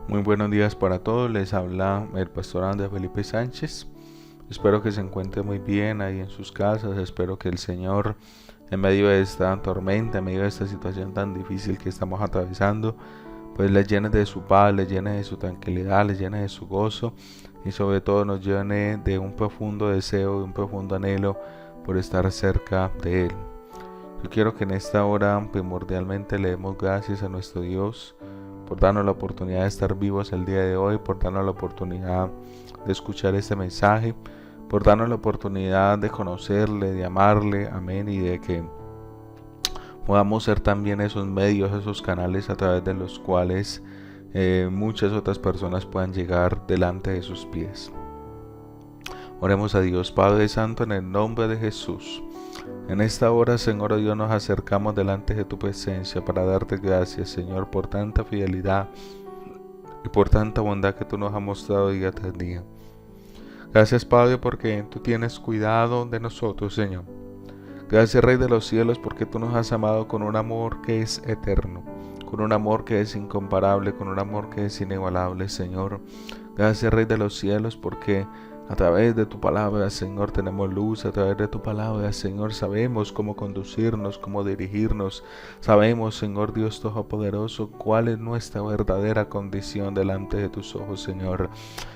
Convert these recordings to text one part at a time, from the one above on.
Muy buenos días para todos, les habla el pastor Andrés Felipe Sánchez. Espero que se encuentren muy bien ahí en sus casas. Espero que el Señor, en medio de esta tormenta, en medio de esta situación tan difícil que estamos atravesando, pues les llene de su paz, les llene de su tranquilidad, les llene de su gozo y sobre todo nos llene de un profundo deseo, de un profundo anhelo por estar cerca de Él. Yo quiero que en esta hora primordialmente le demos gracias a nuestro Dios por darnos la oportunidad de estar vivos el día de hoy, por darnos la oportunidad de escuchar este mensaje, por darnos la oportunidad de conocerle, de amarle, amén, y de que podamos ser también esos medios, esos canales a través de los cuales muchas otras personas puedan llegar delante de sus pies. Oremos a Dios. Padre Santo, en el nombre de Jesús. En esta hora, Señor Dios, nos acercamos delante de tu presencia para darte gracias, Señor, por tanta fidelidad y por tanta bondad que tú nos has mostrado día tras día. Gracias, Padre, porque tú tienes cuidado de nosotros, Señor. Gracias, Rey de los cielos, porque tú nos has amado con un amor que es eterno, con un amor que es incomparable, con un amor que es inigualable, Señor. Gracias, Rey de los cielos, porque a través de tu palabra, Señor, tenemos luz. A través de tu palabra, Señor, sabemos cómo conducirnos, cómo dirigirnos. Sabemos, Señor Dios Todopoderoso, cuál es nuestra verdadera condición delante de tus ojos, Señor.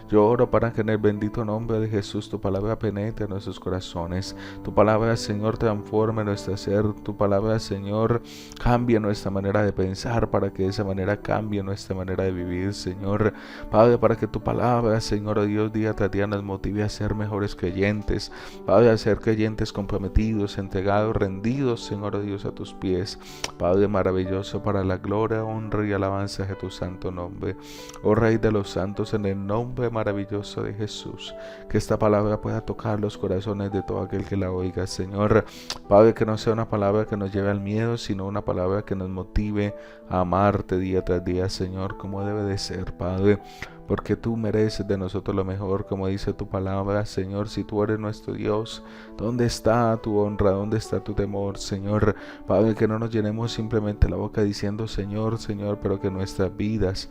Yo oro para que en el bendito nombre de Jesús tu palabra penetre en nuestros corazones. Tu palabra, Señor, transforme nuestro ser. Tu palabra, Señor, cambie nuestra manera de pensar para que de esa manera cambie nuestra manera de vivir, Señor. Padre, para que tu palabra, Señor Dios, día tras día nos motive a ser mejores creyentes. Padre, a ser creyentes comprometidos, entregados, rendidos, Señor Dios, a tus pies. Padre maravilloso, para la gloria, honra y alabanza de tu santo nombre. Oh Rey de los santos, en el nombre maravilloso de Jesús, que esta palabra pueda tocar los corazones de todo aquel que la oiga, Señor. Padre, que no sea una palabra que nos lleve al miedo, sino una palabra que nos motive a amarte día tras día, Señor, como debe de ser, Padre, porque tú mereces de nosotros lo mejor, como dice tu palabra, Señor. Si tú eres nuestro Dios, ¿dónde está tu honra? ¿Dónde está tu temor, Señor? Padre, que no nos llenemos simplemente la boca diciendo Señor, Señor, pero que nuestras vidas,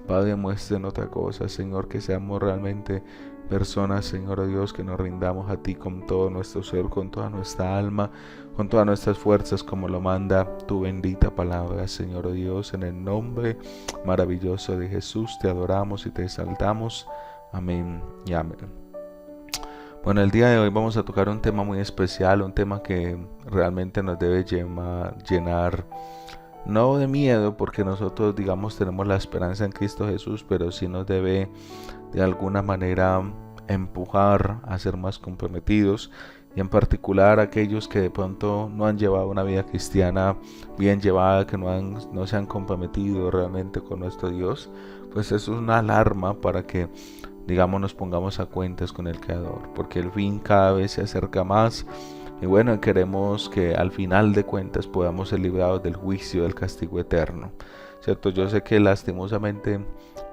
Padre, muestren otra cosa, Señor, que seamos realmente personas, Señor Dios, que nos rindamos a ti con todo nuestro ser, con toda nuestra alma, con todas nuestras fuerzas, como lo manda tu bendita palabra, Señor Dios. En el nombre maravilloso de Jesús te adoramos y te exaltamos. Amén y amén. Bueno, el día de hoy vamos a tocar un tema muy especial, un tema que realmente nos debe llenar no de miedo, porque nosotros, digamos, tenemos la esperanza en Cristo Jesús, pero sí nos debe de alguna manera empujar a ser más comprometidos, y en particular aquellos que de pronto no han llevado una vida cristiana bien llevada, que no se han comprometido realmente con nuestro Dios. Pues eso es una alarma para que, digamos, nos pongamos a cuentas con el Creador, porque el fin cada vez se acerca más. Y bueno, queremos que al final de cuentas podamos ser librados del juicio, del castigo eterno, ¿cierto? Yo sé que lastimosamente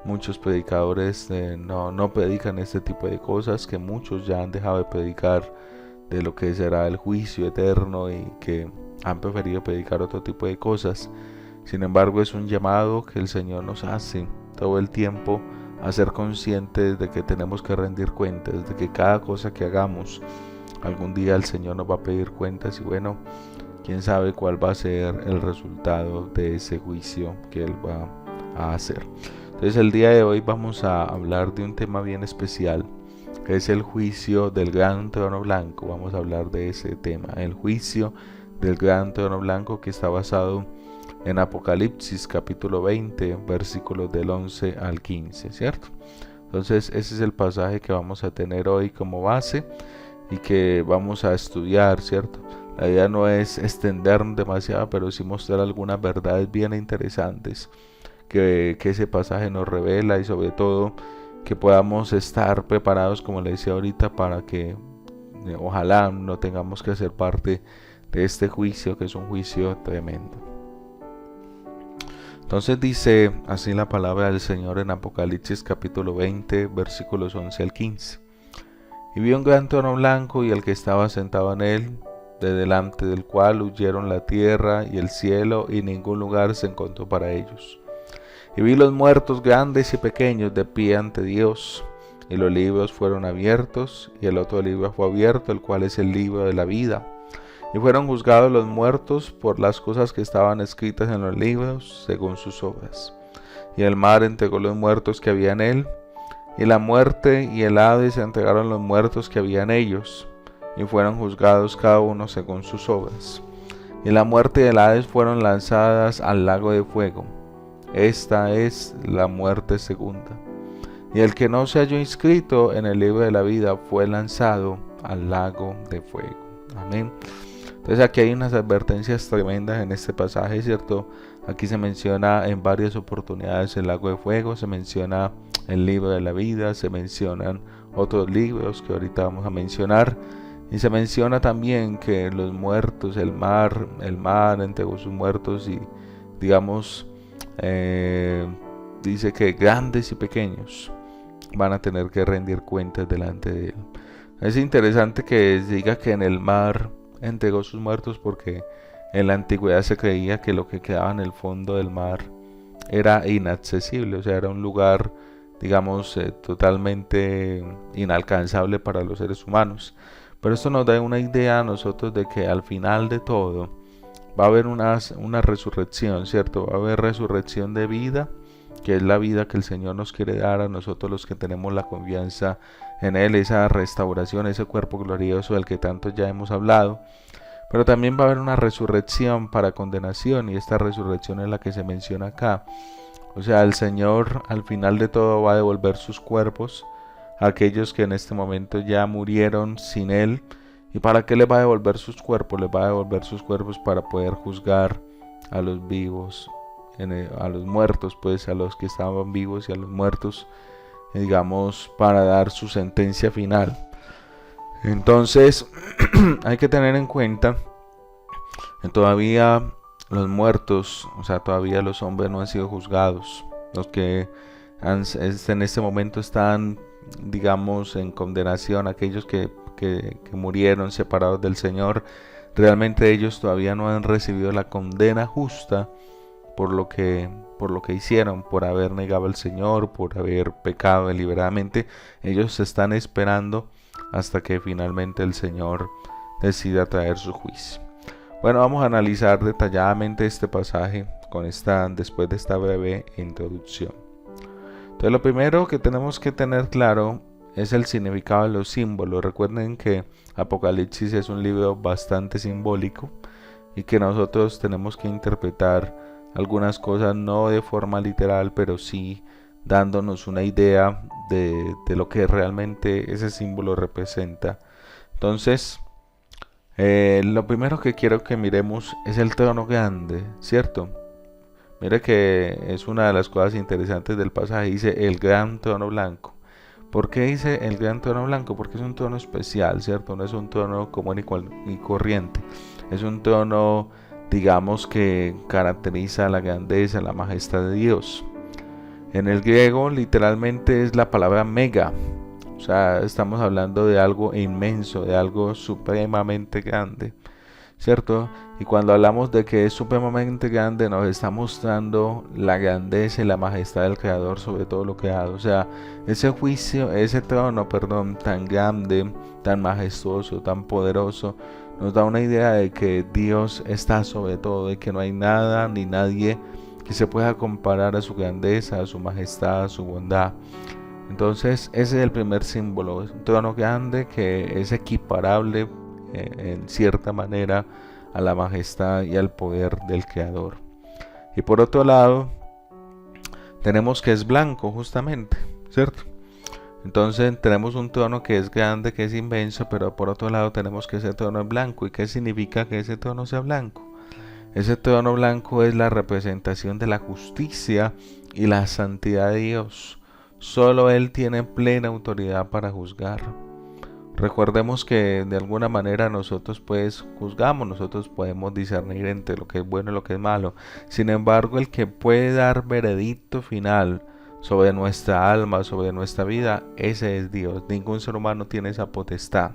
muchos predicadores no predican este tipo de cosas, que muchos ya han dejado de predicar de lo que será el juicio eterno y que han preferido predicar otro tipo de cosas. Sin embargo, es un llamado que el Señor nos hace todo el tiempo a ser conscientes de que tenemos que rendir cuentas, de que cada cosa que hagamos, algún día el Señor nos va a pedir cuentas, y bueno, quién sabe cuál va a ser el resultado de ese juicio que Él va a hacer. Entonces el día de hoy vamos a hablar de un tema bien especial, que es el juicio del gran trono blanco. Vamos a hablar de ese tema, el juicio del gran trono blanco, que está basado en Apocalipsis capítulo 20, versículos del 11 al 15, ¿cierto? Entonces ese es el pasaje que vamos a tener hoy como base y que vamos a estudiar, ¿cierto? La idea no es extendernos demasiado, pero sí mostrar algunas verdades bien interesantes que ese pasaje nos revela, y sobre todo que podamos estar preparados, como le decía ahorita, para que ojalá no tengamos que ser parte de este juicio, que es un juicio tremendo. Entonces dice así la palabra del Señor en Apocalipsis capítulo 20, versículos 11 al 15. Y vi un gran trono blanco y el que estaba sentado en él, de delante del cual huyeron la tierra y el cielo, y ningún lugar se encontró para ellos. Y vi los muertos grandes y pequeños de pie ante Dios, y los libros fueron abiertos, y el otro libro fue abierto, el cual es el libro de la vida. Y fueron juzgados los muertos por las cosas que estaban escritas en los libros, según sus obras. Y el mar entregó los muertos que había en él, y la muerte y el Hades entregaron los muertos que había en ellos, y fueron juzgados cada uno según sus obras. Y la muerte y el Hades fueron lanzadas al lago de fuego. Esta es la muerte segunda. Y el que no se halló inscrito en el libro de la vida fue lanzado al lago de fuego. Amén. Entonces aquí hay unas advertencias tremendas en este pasaje, ¿cierto? Aquí se menciona en varias oportunidades el lago de fuego, se menciona el libro de la vida, se mencionan otros libros que ahorita vamos a mencionar. Y se menciona también que los muertos, el mar entregó sus muertos y digamos, dice que grandes y pequeños van a tener que rendir cuentas delante de él. Es interesante que diga que en el mar entregó sus muertos porque en la antigüedad se creía que lo que quedaba en el fondo del mar era inaccesible, o sea, era un lugar, digamos, totalmente inalcanzable para los seres humanos. Pero esto nos da una idea a nosotros de que al final de todo va a haber una resurrección, ¿cierto? Va a haber resurrección de vida, que es la vida que el Señor nos quiere dar a nosotros los que tenemos la confianza en Él, esa restauración, ese cuerpo glorioso del que tanto ya hemos hablado. Pero también va a haber una resurrección para condenación, y esta resurrección es la que se menciona acá. O sea, el Señor al final de todo va a devolver sus cuerpos a aquellos que en este momento ya murieron sin Él. ¿Y para qué les va a devolver sus cuerpos? Les va a devolver sus cuerpos para poder juzgar a los vivos, a los muertos, pues a los que estaban vivos y a los muertos, digamos, para dar su sentencia final. Entonces hay que tener en cuenta que todavía los muertos, o sea, todavía los hombres no han sido juzgados. Los que en este momento están, digamos, en condenación, aquellos que murieron separados del Señor, realmente ellos todavía no han recibido la condena justa por lo que hicieron, por haber negado al Señor, por haber pecado deliberadamente. Ellos están esperando hasta que finalmente el Señor decida traer su juicio. Bueno, vamos a analizar detalladamente este pasaje después de esta breve introducción. Entonces, lo primero que tenemos que tener claro es el significado de los símbolos. Recuerden que Apocalipsis es un libro bastante simbólico y que nosotros tenemos que interpretar algunas cosas no de forma literal, pero sí dándonos una idea de lo que realmente ese símbolo representa. Entonces, lo primero que quiero que miremos es el trono grande, ¿cierto? Mire que es una de las cosas interesantes del pasaje. Dice el gran trono blanco. ¿Por qué dice el gran trono blanco? Porque es un trono especial, ¿cierto? No es un trono común y corriente. Es un trono, digamos, que caracteriza la grandeza, la majestad de Dios. En el griego literalmente es la palabra mega. O sea, estamos hablando de algo inmenso, de algo supremamente grande, ¿cierto? Y cuando hablamos de que es supremamente grande, nos está mostrando la grandeza y la majestad del Creador sobre todo lo creado. O sea, ese trono, tan grande, tan majestuoso, tan poderoso, nos da una idea de que Dios está sobre todo y que no hay nada ni nadie que se pueda comparar a su grandeza, a su majestad, a su bondad. Entonces ese es el primer símbolo, es un trono grande que es equiparable en cierta manera a la majestad y al poder del Creador. Y por otro lado tenemos que es blanco, justamente, ¿cierto? Entonces tenemos un trono que es grande, que es inmenso, pero por otro lado tenemos que ese trono es blanco. ¿Y qué significa que ese trono sea blanco? Ese trono blanco es la representación de la justicia y la santidad de Dios. Solo Él tiene plena autoridad para juzgar. Recordemos que de alguna manera nosotros pues juzgamos, nosotros podemos discernir entre lo que es bueno y lo que es malo. Sin embargo, el que puede dar veredicto final sobre nuestra alma, sobre nuestra vida, ese es Dios. Ningún ser humano tiene esa potestad.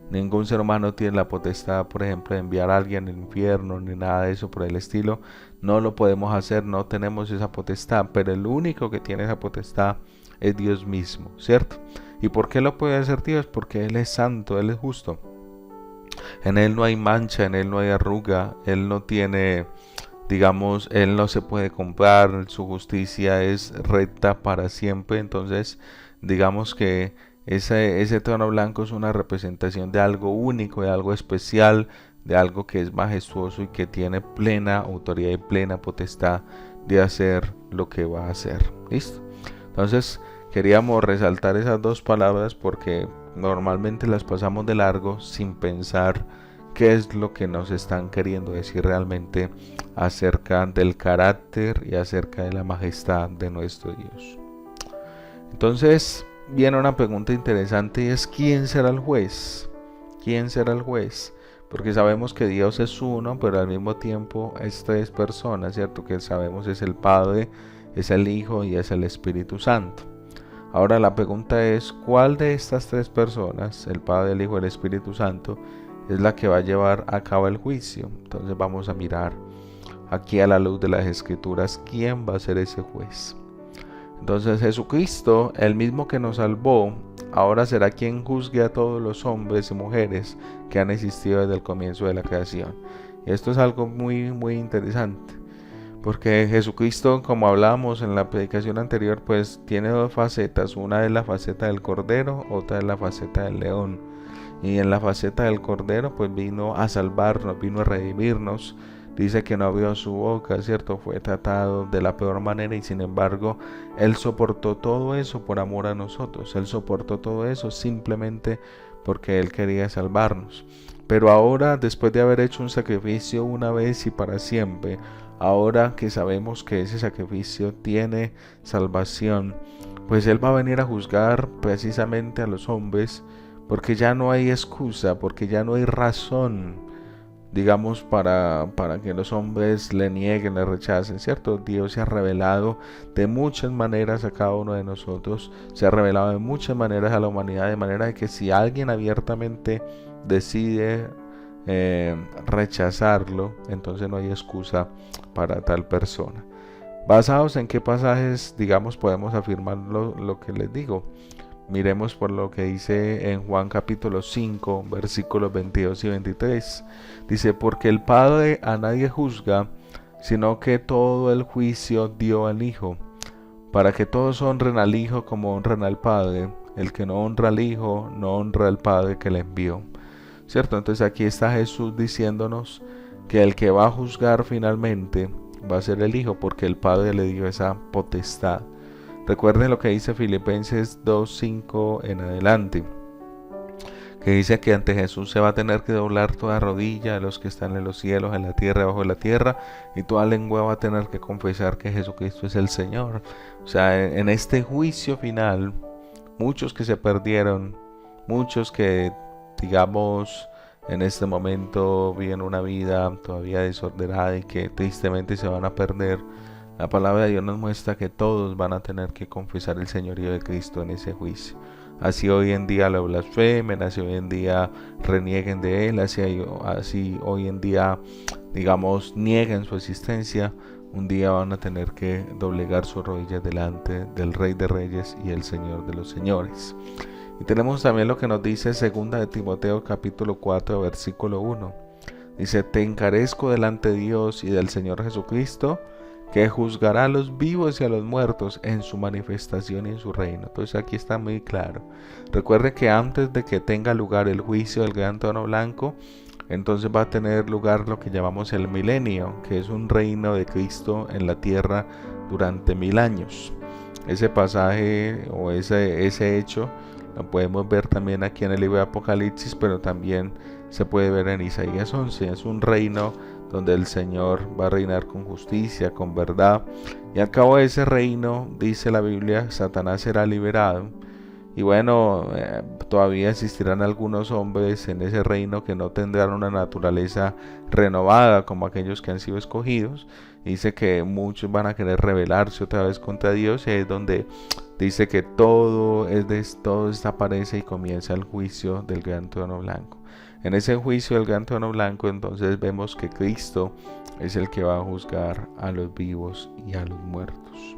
Ningún ser humano tiene la potestad, por ejemplo, de enviar a alguien al infierno, ni nada de eso por el estilo. No lo podemos hacer, no tenemos esa potestad, pero el único que tiene esa potestad es Dios mismo, ¿cierto? ¿Y por qué lo puede hacer Dios? Porque Él es santo, Él es justo. En Él no hay mancha, en Él no hay arruga, Él no tiene, digamos, Él no se puede comprar, su justicia es recta para siempre. Entonces, digamos que ese trono blanco es una representación de algo único, de algo especial, de algo que es majestuoso y que tiene plena autoridad y plena potestad de hacer lo que va a hacer. ¿Listo? Entonces, queríamos resaltar esas dos palabras porque normalmente las pasamos de largo sin pensar qué es lo que nos están queriendo decir realmente acerca del carácter y acerca de la majestad de nuestro Dios. Entonces viene una pregunta interesante y es: ¿quién será el juez? ¿Quién será el juez? Porque sabemos que Dios es uno, pero al mismo tiempo es tres personas, ¿cierto? Que sabemos es el Padre, es el Hijo y es el Espíritu Santo. Ahora la pregunta es: ¿cuál de estas tres personas, el Padre, el Hijo y el Espíritu Santo, es la que va a llevar a cabo el juicio? Entonces vamos a mirar aquí a la luz de las Escrituras quién va a ser ese juez. Entonces Jesucristo, el mismo que nos salvó, ahora será quien juzgue a todos los hombres y mujeres que han existido desde el comienzo de la creación. Y esto es algo muy interesante, porque Jesucristo, como hablábamos en la predicación anterior, pues tiene dos facetas. Una es la faceta del Cordero, otra es la faceta del León. Y en la faceta del Cordero pues vino a salvarnos, vino a redimirnos. Dice que no abrió su boca, ¿cierto? Fue tratado de la peor manera y sin embargo Él soportó todo eso por amor a nosotros. Él soportó todo eso simplemente porque Él quería salvarnos. Pero ahora, después de haber hecho un sacrificio una vez y para siempre, ahora que sabemos que ese sacrificio tiene salvación, pues Él va a venir a juzgar precisamente a los hombres, porque ya no hay excusa, porque ya no hay razón, digamos, para que los hombres le nieguen, le rechacen, ¿cierto? Dios se ha revelado de muchas maneras a cada uno de nosotros, se ha revelado de muchas maneras a la humanidad, de manera de que si alguien abiertamente decide rechazarlo, entonces no hay excusa para tal persona. ¿Basados en qué pasajes, digamos, podemos afirmar lo que les digo? Miremos por lo que dice en Juan capítulo 5, versículos 22 y 23. Dice: porque el Padre a nadie juzga, sino que todo el juicio dio al Hijo, para que todos honren al Hijo como honran al Padre. El que no honra al Hijo, no honra al Padre que le envió. ¿Cierto? Entonces aquí está Jesús diciéndonos que el que va a juzgar finalmente va a ser el Hijo, porque el Padre le dio esa potestad. Recuerden lo que dice Filipenses 2:5 en adelante, que dice que ante Jesús se va a tener que doblar toda rodilla de los que están en los cielos, en la tierra, debajo de la tierra, y toda lengua va a tener que confesar que Jesucristo es el Señor. O sea, en este juicio final, muchos que se perdieron, muchos que, digamos, en este momento viven una vida todavía desordenada y que tristemente se van a perder, la palabra de Dios nos muestra que todos van a tener que confesar el señorío de Cristo en ese juicio. Así hoy en día lo blasfemen, así hoy en día renieguen de Él, así hoy en día, digamos, nieguen su existencia, un día van a tener que doblegar sus rodillas delante del Rey de Reyes y el Señor de los Señores. Y tenemos también lo que nos dice 2 de Timoteo capítulo 4 versículo 1. Dice: te encarezco delante de Dios y del Señor Jesucristo, que juzgará a los vivos y a los muertos en su manifestación y en su reino. Entonces aquí está muy claro. Recuerde que antes de que tenga lugar el juicio del gran trono blanco, entonces va a tener lugar lo que llamamos el milenio, que es un reino de Cristo en la tierra durante 1000 años. Ese pasaje o ese hecho lo podemos ver también aquí en el libro de Apocalipsis, pero también se puede ver en Isaías 11. Es un reino donde el Señor va a reinar con justicia, con verdad, y al cabo de ese reino, dice la Biblia, Satanás será liberado. Y bueno, todavía existirán algunos hombres en ese reino que no tendrán una naturaleza renovada como aquellos que han sido escogidos. Dice que muchos van a querer rebelarse otra vez contra Dios, y es donde dice que todo desaparece y comienza el juicio del gran trono blanco. En ese juicio del gran trono blanco, entonces vemos que Cristo es el que va a juzgar a los vivos y a los muertos.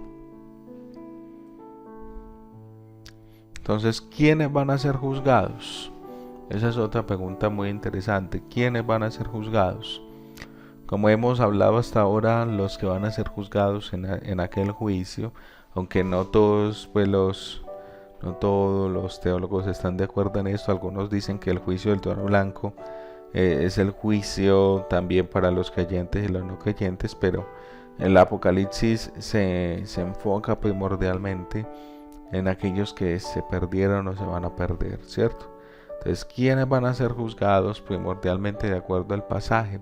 Entonces, ¿quiénes van a ser juzgados? Esa es otra pregunta muy interesante. ¿Quiénes van a ser juzgados? Como hemos hablado hasta ahora, los que van a ser juzgados en aquel juicio, aunque no todos los teólogos están de acuerdo en esto. Algunos dicen que el juicio del trono blanco es el juicio también para los creyentes y los no creyentes, pero el Apocalipsis se enfoca primordialmente en aquellos que se perdieron o se van a perder, ¿cierto? Entonces, ¿quiénes van a ser juzgados? Primordialmente, de acuerdo al pasaje,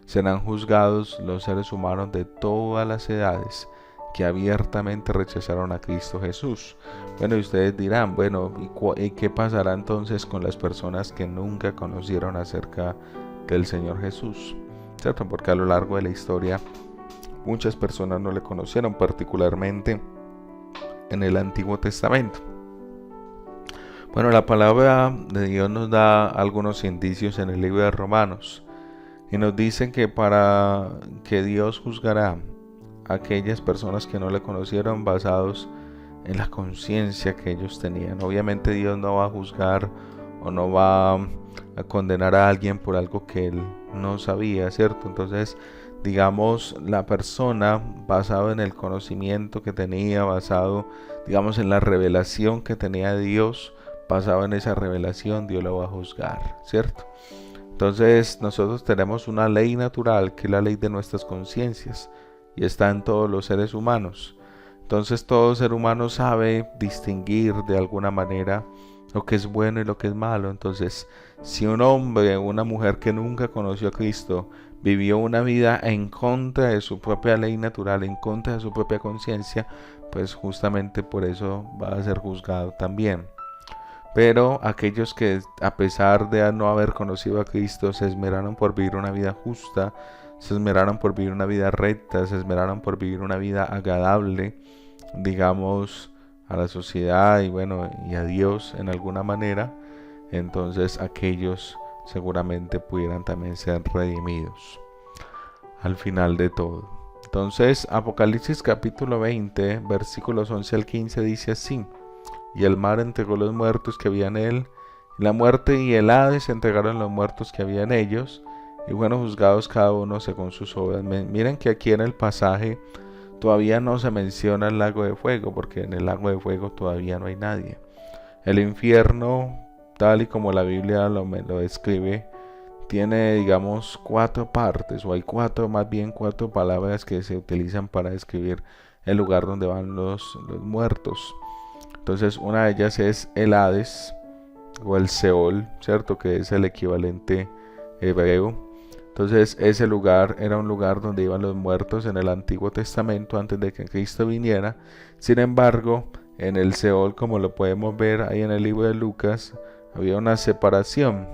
serán juzgados los seres humanos de todas las edades que abiertamente rechazaron a Cristo Jesús. Bueno, y ustedes dirán, bueno, ¿y qué pasará entonces con las personas que nunca conocieron acerca del Señor Jesús? ¿Cierto? Porque a lo largo de la historia muchas personas no le conocieron, particularmente en el Antiguo Testamento. Bueno, la palabra de Dios nos da algunos indicios en el libro de Romanos y nos dicen que para que Dios juzgará a aquellas personas que no le conocieron basados en la conciencia que ellos tenían. Obviamente Dios no va a juzgar o no va a condenar a alguien por algo que él no sabía, ¿cierto? Entonces, digamos, la persona, basado en el conocimiento que tenía, basado, digamos, en la revelación que tenía de Dios, basado en esa revelación, Dios lo va a juzgar, ¿cierto? Entonces, nosotros tenemos una ley natural, que es la ley de nuestras conciencias, y está en todos los seres humanos. Entonces, todo ser humano sabe distinguir de alguna manera lo que es bueno y lo que es malo. Entonces, si un hombre o una mujer que nunca conoció a Cristo vivió una vida en contra de su propia ley natural, en contra de su propia conciencia, pues justamente por eso va a ser juzgado también. Pero aquellos que, a pesar de no haber conocido a Cristo, se esmeraron por vivir una vida justa, se esmeraron por vivir una vida recta, se esmeraron por vivir una vida agradable, digamos, a la sociedad y bueno, y a Dios en alguna manera, entonces aquellos seguramente pudieran también ser redimidos al final de todo. Entonces, Apocalipsis capítulo 20, versículos 11 al 15 dice así: y el mar entregó los muertos que había en él, y la muerte y el Hades entregaron los muertos que había en ellos, y fueron juzgados cada uno según sus obras. Miren que aquí en el pasaje todavía no se menciona el lago de fuego, porque en el lago de fuego todavía no hay nadie. El infierno, tal y como la Biblia lo describe, tiene, digamos, 4 partes, o hay más bien cuatro palabras que se utilizan para describir el lugar donde van los muertos. Entonces, una de ellas es el Hades o el Seol, ¿cierto? Que es el equivalente hebreo. Entonces, ese lugar era un lugar donde iban los muertos en el Antiguo Testamento antes de que Cristo viniera. Sin embargo, en el Seol, como lo podemos ver ahí en el libro de Lucas, había una separación.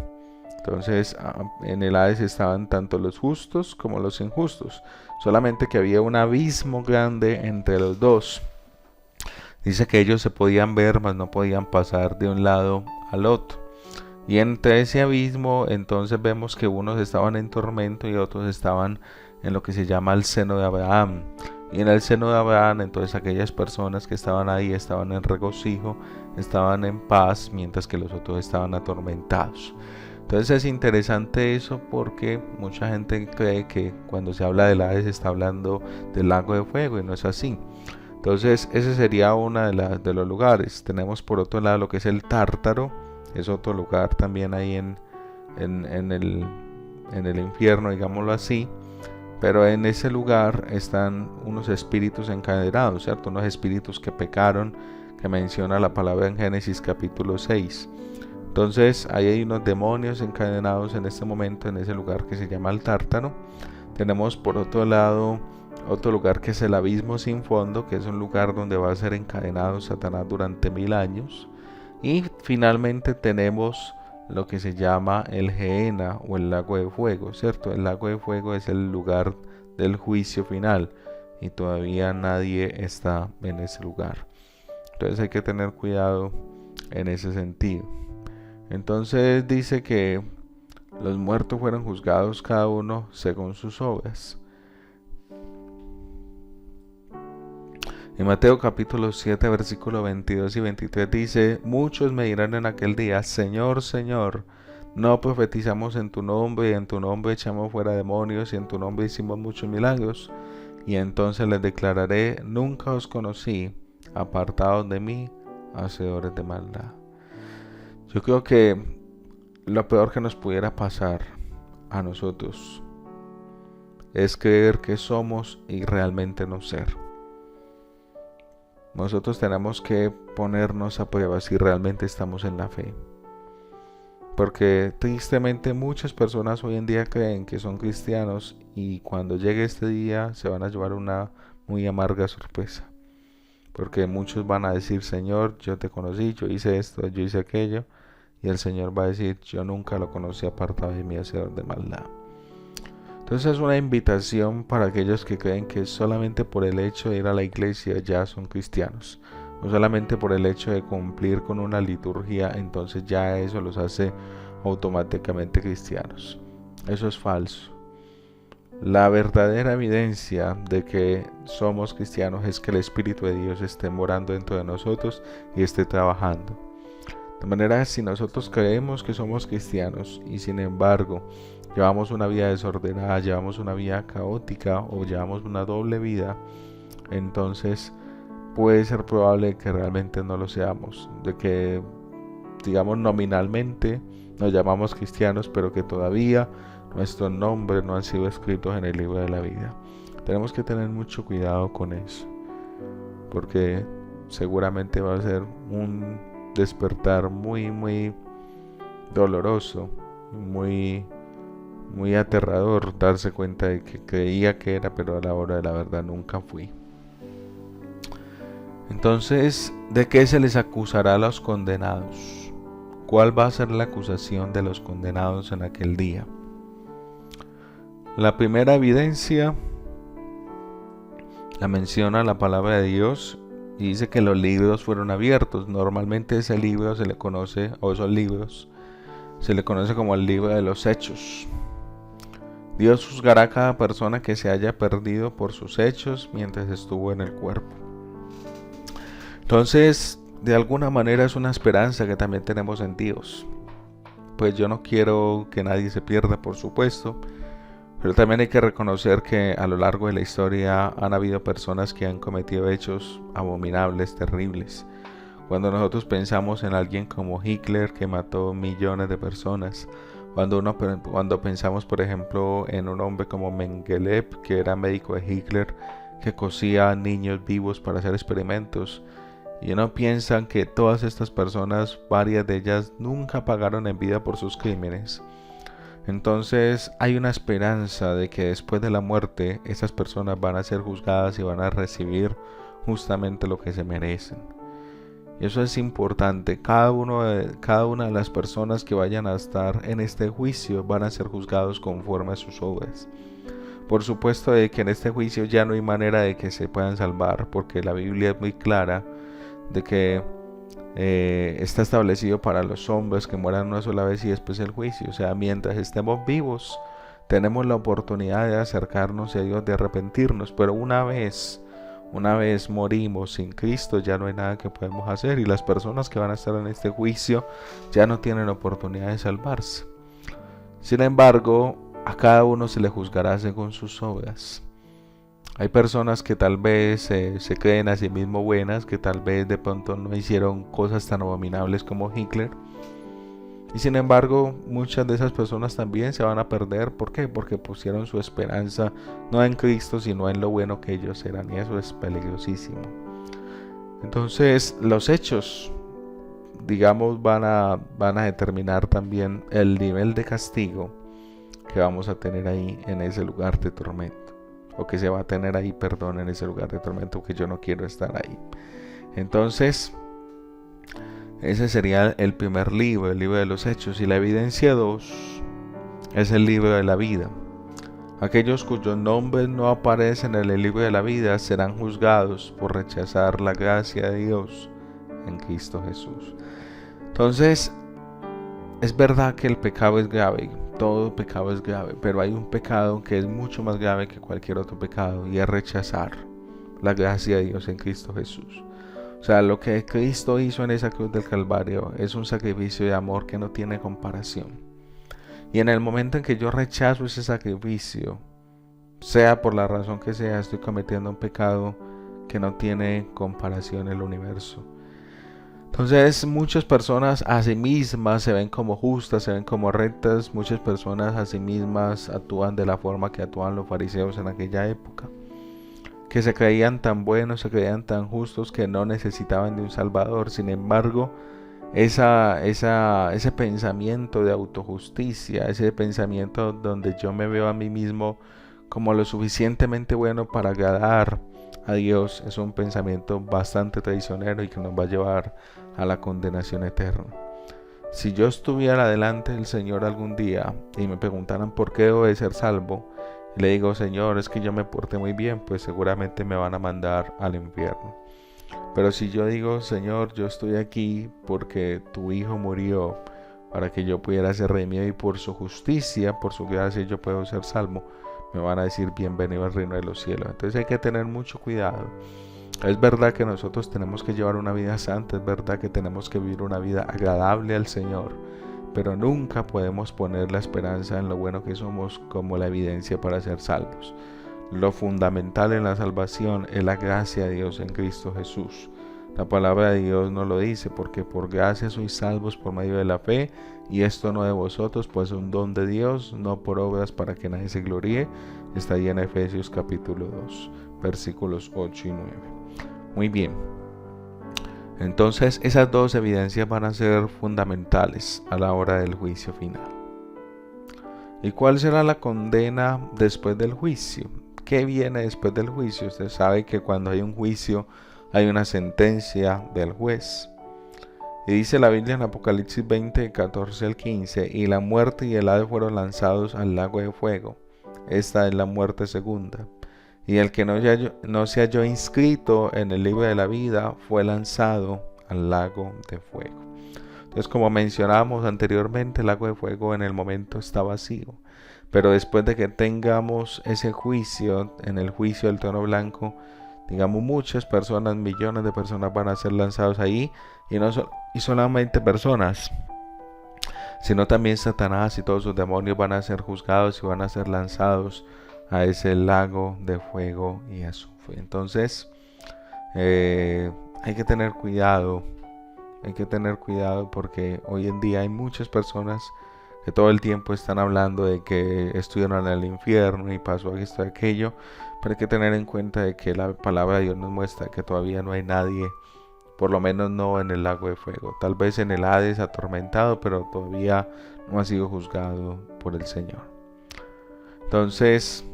Entonces, en el Hades estaban tanto los justos como los injustos, solamente que había un abismo grande entre los dos. Dice que ellos se podían ver, mas no podían pasar de un lado al otro. Y entre ese abismo, entonces vemos que unos estaban en tormento y otros estaban en lo que se llama el seno de Abraham. Y en el seno de Abraham, entonces aquellas personas que estaban ahí estaban en regocijo, estaban en paz, mientras que los otros estaban atormentados. Entonces es interesante eso, porque mucha gente cree que cuando se habla del Hades se está hablando del lago de fuego, y no es así. Entonces ese sería uno de los lugares. Tenemos por otro lado lo que es el Tártaro, es otro lugar también ahí en el infierno, digámoslo así. Pero en ese lugar están unos espíritus encadenados, ¿cierto? Unos espíritus que pecaron, que menciona la palabra en Génesis capítulo 6. Entonces ahí hay unos demonios encadenados en este momento en ese lugar que se llama el Tártaro. Tenemos por otro lado otro lugar que es el abismo sin fondo, que es un lugar donde va a ser encadenado Satanás durante 1000 años. Y finalmente tenemos lo que se llama el Gehenna o el lago de fuego, ¿cierto? El lago de fuego es el lugar del juicio final y todavía nadie está en ese lugar. Entonces hay que tener cuidado en ese sentido. Entonces dice que los muertos fueron juzgados cada uno según sus obras. En Mateo capítulo 7, versículo 22 y 23 dice: muchos me dirán en aquel día: Señor, Señor, ¿no profetizamos en tu nombre, y en tu nombre echamos fuera demonios, y en tu nombre hicimos muchos milagros? Y entonces les declararé: nunca os conocí, apartados de mí, hacedores de maldad. Yo creo que lo peor que nos pudiera pasar a nosotros es creer que somos y realmente no ser. Nosotros tenemos que ponernos a prueba si realmente estamos en la fe. Porque tristemente muchas personas hoy en día creen que son cristianos y cuando llegue este día se van a llevar una muy amarga sorpresa. Porque muchos van a decir: Señor, yo te conocí, yo hice esto, yo hice aquello. Y el Señor va a decir: yo nunca lo conocí, apartado de mí, hacedor de maldad. Entonces es una invitación para aquellos que creen que solamente por el hecho de ir a la iglesia ya son cristianos, o solamente por el hecho de cumplir con una liturgia, entonces ya eso los hace automáticamente cristianos. Eso es falso. La verdadera evidencia de que somos cristianos es que el Espíritu de Dios esté morando dentro de nosotros y esté trabajando. De manera, si nosotros creemos que somos cristianos y sin embargo llevamos una vida desordenada, llevamos una vida caótica o llevamos una doble vida, entonces puede ser probable que realmente no lo seamos, de que digamos nominalmente nos llamamos cristianos, pero que todavía nuestros nombres no han sido escritos en el libro de la vida. Tenemos que tener mucho cuidado con eso, porque seguramente va a ser un despertar muy doloroso, muy aterrador darse cuenta de que creía que era, pero a la hora de la verdad nunca fui. Entonces, ¿de qué se les acusará a los condenados? ¿Cuál va a ser la acusación de los condenados en aquel día? La primera evidencia la menciona la palabra de Dios y dice que los libros fueron abiertos. Normalmente ese libro se le conoce, o esos libros, se le conoce como el libro de los hechos. Dios juzgará a cada persona que se haya perdido por sus hechos mientras estuvo en el cuerpo. Entonces, de alguna manera es una esperanza que también tenemos en Dios. Pues yo no quiero que nadie se pierda, por supuesto, pero también hay que reconocer que a lo largo de la historia han habido personas que han cometido hechos abominables, terribles. Cuando nosotros pensamos en alguien como Hitler, que mató millones de personas, cuando pensamos por ejemplo en un hombre como Mengele, que era médico de Hitler, que cosía niños vivos para hacer experimentos, y uno piensa que todas estas personas, varias de ellas, nunca pagaron en vida por sus crímenes. Entonces hay una esperanza de que después de la muerte esas personas van a ser juzgadas y van a recibir justamente lo que se merecen. Y eso es importante. Cada una de las personas que vayan a estar en este juicio van a ser juzgados conforme a sus obras. Por supuesto de que en este juicio ya no hay manera de que se puedan salvar, porque la Biblia es muy clara de que está establecido para los hombres que mueran una sola vez y después el juicio. O sea, mientras estemos vivos tenemos la oportunidad de acercarnos a Dios, de arrepentirnos, pero una vez morimos sin Cristo ya no hay nada que podemos hacer, y las personas que van a estar en este juicio ya no tienen oportunidad de salvarse. Sin embargo, a cada uno se le juzgará según sus obras. Hay personas que tal vez se creen a sí mismo buenas, que tal vez de pronto no hicieron cosas tan abominables como Hitler. Y sin embargo, muchas de esas personas también se van a perder. ¿Por qué? Porque pusieron su esperanza no en Cristo, sino en lo bueno que ellos eran. Y eso es peligrosísimo. Entonces, los hechos, digamos, van a determinar también el nivel de castigo que vamos a tener ahí en ese lugar de tormento. O que se va a tener ahí, en ese lugar de tormento, que yo no quiero estar ahí. Entonces, ese sería el primer libro, el libro de los hechos. Y la evidencia 2 es el libro de la vida. Aquellos cuyos nombres no aparecen en el libro de la vida serán juzgados por rechazar la gracia de Dios en Cristo Jesús. Entonces, es verdad que el pecado es grave, todo pecado es grave, pero hay un pecado que es mucho más grave que cualquier otro pecado, y es rechazar la gracia de Dios en Cristo Jesús. O sea, lo que Cristo hizo en esa cruz del Calvario es un sacrificio de amor que no tiene comparación. Y en el momento en que yo rechazo ese sacrificio, sea por la razón que sea, estoy cometiendo un pecado que no tiene comparación en el universo. Entonces muchas personas a sí mismas se ven como justas, se ven como rectas. Muchas personas a sí mismas actúan de la forma que actúan los fariseos en aquella época, que se creían tan buenos, se creían tan justos que no necesitaban de un salvador. Sin embargo, ese pensamiento de autojusticia, ese pensamiento donde yo me veo a mí mismo como lo suficientemente bueno para agradar a Dios, es un pensamiento bastante traicionero y que nos va a llevar a la condenación eterna. Si yo estuviera delante del Señor algún día y me preguntaran por qué debo de ser salvo, y le digo, Señor, es que yo me porté muy bien, pues seguramente me van a mandar al infierno. Pero si yo digo, Señor, yo estoy aquí porque tu Hijo murió para que yo pudiera ser redimido, y por su justicia, por su gracia, yo puedo ser salvo, me van a decir, bienvenido al reino de los cielos. Entonces hay que tener mucho cuidado. Es verdad que nosotros tenemos que llevar una vida santa, es verdad que tenemos que vivir una vida agradable al Señor, pero nunca podemos poner la esperanza en lo bueno que somos como la evidencia para ser salvos. Lo fundamental en la salvación es la gracia de Dios en Cristo Jesús. La palabra de Dios nos lo dice, porque por gracia sois salvos por medio de la fe, y esto no de vosotros, pues es un don de Dios, no por obras para que nadie se gloríe. Está ahí en Efesios capítulo 2, versículos 8 y 9. Muy bien. Entonces esas dos evidencias van a ser fundamentales a la hora del juicio final. ¿Y cuál será la condena después del juicio? ¿Qué viene después del juicio? Usted sabe que cuando hay un juicio hay una sentencia del juez. Y dice la Biblia en Apocalipsis 20, 14 al 15, y la muerte y el Hades fueron lanzados al lago de fuego. Esta es la muerte segunda. Y el que no se halló inscrito en el libro de la vida fue lanzado al lago de fuego. Entonces, como mencionábamos anteriormente, el lago de fuego en el momento está vacío. Pero después de que tengamos ese juicio, en el juicio del trono blanco, digamos, muchas personas, millones de personas van a ser lanzados ahí, y solamente personas, sino también Satanás y todos sus demonios van a ser juzgados y van a ser lanzados a ese lago de fuego y azufre. Entonces, hay que tener cuidado, porque hoy en día hay muchas personas que todo el tiempo están hablando de que estuvieron en el infierno y pasó esto y aquello, pero hay que tener en cuenta de que la palabra de Dios nos muestra que todavía no hay nadie, por lo menos no en el lago de fuego, tal vez en el Hades atormentado, pero todavía no ha sido juzgado por el Señor. Entonces,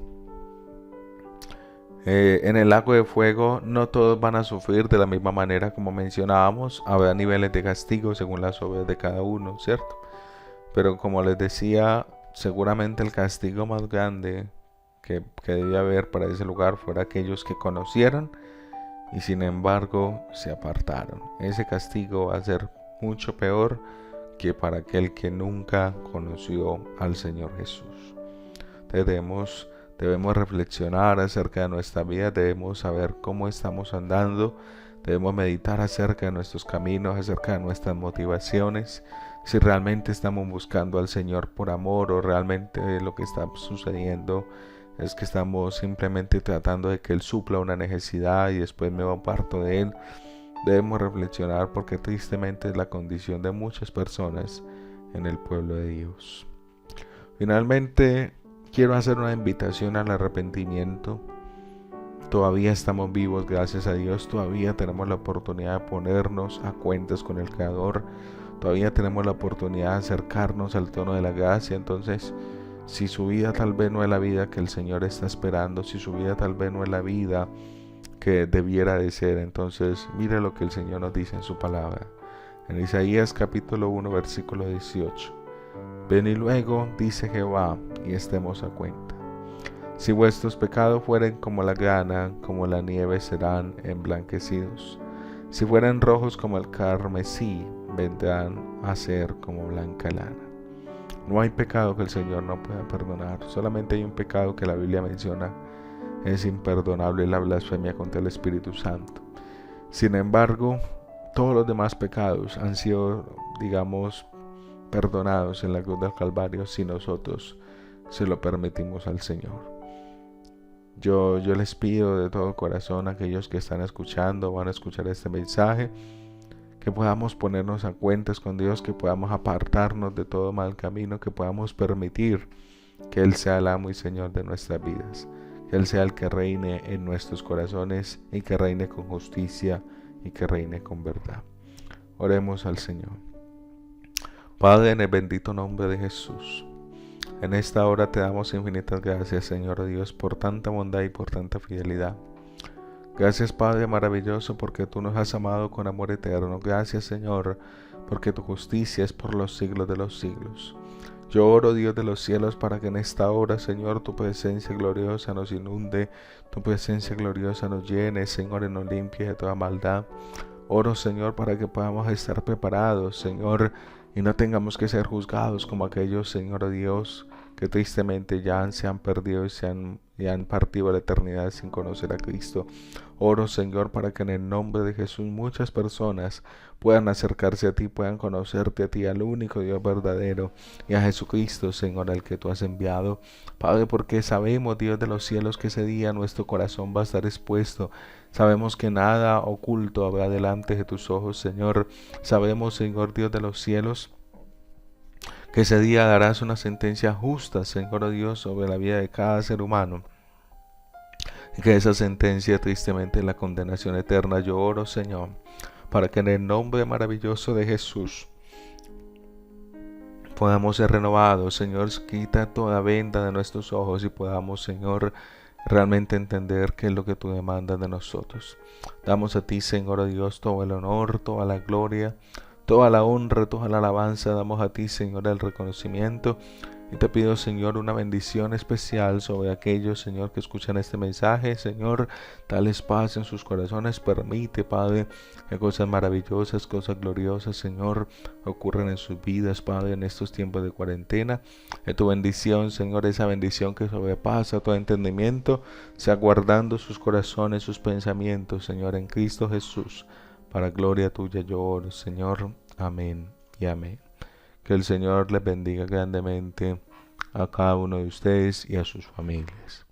en el lago de fuego no todos van a sufrir de la misma manera, como mencionábamos. Habrá niveles de castigo según las obras de cada uno, ¿cierto? Pero como les decía, seguramente el castigo más grande que debía haber para ese lugar fuera aquellos que conocieran y sin embargo se apartaron. Ese castigo va a ser mucho peor que para aquel que nunca conoció al Señor Jesús. Entonces debemos reflexionar acerca de nuestra vida, debemos saber cómo estamos andando, debemos meditar acerca de nuestros caminos, acerca de nuestras motivaciones, si realmente estamos buscando al Señor por amor o realmente lo que está sucediendo es que estamos simplemente tratando de que Él supla una necesidad y después me aparto de Él. Debemos reflexionar, porque tristemente es la condición de muchas personas en el pueblo de Dios. Finalmente, quiero hacer una invitación al arrepentimiento. Todavía estamos vivos, gracias a Dios. Todavía tenemos la oportunidad de ponernos a cuentas con el Creador. Todavía tenemos la oportunidad de acercarnos al trono de la gracia. Entonces, si su vida tal vez no es la vida que el Señor está esperando, si su vida tal vez no es la vida que debiera de ser, entonces mire lo que el Señor nos dice en su palabra. En Isaías capítulo 1, versículo 18. Ven y luego, dice Jehová, y estemos a cuenta. Si vuestros pecados fueren como la grana, como la nieve serán emblanquecidos. Si fueran rojos como el carmesí, vendrán a ser como blanca lana. No hay pecado que el Señor no pueda perdonar. Solamente hay un pecado que la Biblia menciona. Es imperdonable, la blasfemia contra el Espíritu Santo. Sin embargo, todos los demás pecados han sido, perdonados en la cruz del Calvario si nosotros se lo permitimos al Señor. Yo les pido de todo corazón a aquellos que están escuchando, van a escuchar este mensaje, que podamos ponernos a cuentas con Dios, que podamos apartarnos de todo mal camino, que podamos permitir que Él sea el amo y Señor de nuestras vidas, que Él sea el que reine en nuestros corazones y que reine con justicia y que reine con verdad. Oremos al Señor. Padre, en el bendito nombre de Jesús, en esta hora te damos infinitas gracias, Señor Dios, por tanta bondad y por tanta fidelidad. Gracias, Padre maravilloso, porque tú nos has amado con amor eterno. Gracias, Señor, porque tu justicia es por los siglos de los siglos. Yo oro, Dios de los cielos, para que en esta hora, Señor, tu presencia gloriosa nos inunde, tu presencia gloriosa nos llene, Señor, y nos limpie de toda maldad. Oro, Señor, para que podamos estar preparados, Señor, y no tengamos que ser juzgados como aquellos, Señor Dios, que tristemente ya se han perdido y han partido a la eternidad sin conocer a Cristo. Oro, Señor, para que en el nombre de Jesús muchas personas puedan acercarse a ti, puedan conocerte a ti, al único Dios verdadero, y a Jesucristo, Señor, al que tú has enviado. Padre, porque sabemos, Dios de los cielos, que ese día nuestro corazón va a estar expuesto. Sabemos que nada oculto habrá delante de tus ojos, Señor. Sabemos, Señor Dios de los cielos, que ese día darás una sentencia justa, Señor Dios, sobre la vida de cada ser humano. Y que esa sentencia tristemente es la condenación eterna. Yo oro, Señor, para que en el nombre maravilloso de Jesús podamos ser renovados. Señor, quita toda venda de nuestros ojos y podamos, Señor, realmente entender qué es lo que tú demandas de nosotros. Damos a ti, Señor Dios, todo el honor, toda la gloria, toda la honra, toda la alabanza. Damos a ti, Señor, el reconocimiento. Y te pido, Señor, una bendición especial sobre aquellos, Señor, que escuchan este mensaje. Señor, dales paz en sus corazones. Permite, Padre, que cosas maravillosas, cosas gloriosas, Señor, ocurran en sus vidas, Padre, en estos tiempos de cuarentena. Que tu bendición, Señor, esa bendición que sobrepasa todo entendimiento, sea guardando sus corazones, sus pensamientos, Señor, en Cristo Jesús. Para gloria tuya yo oro, Señor. Amén y amén. Que el Señor les bendiga grandemente a cada uno de ustedes y a sus familias.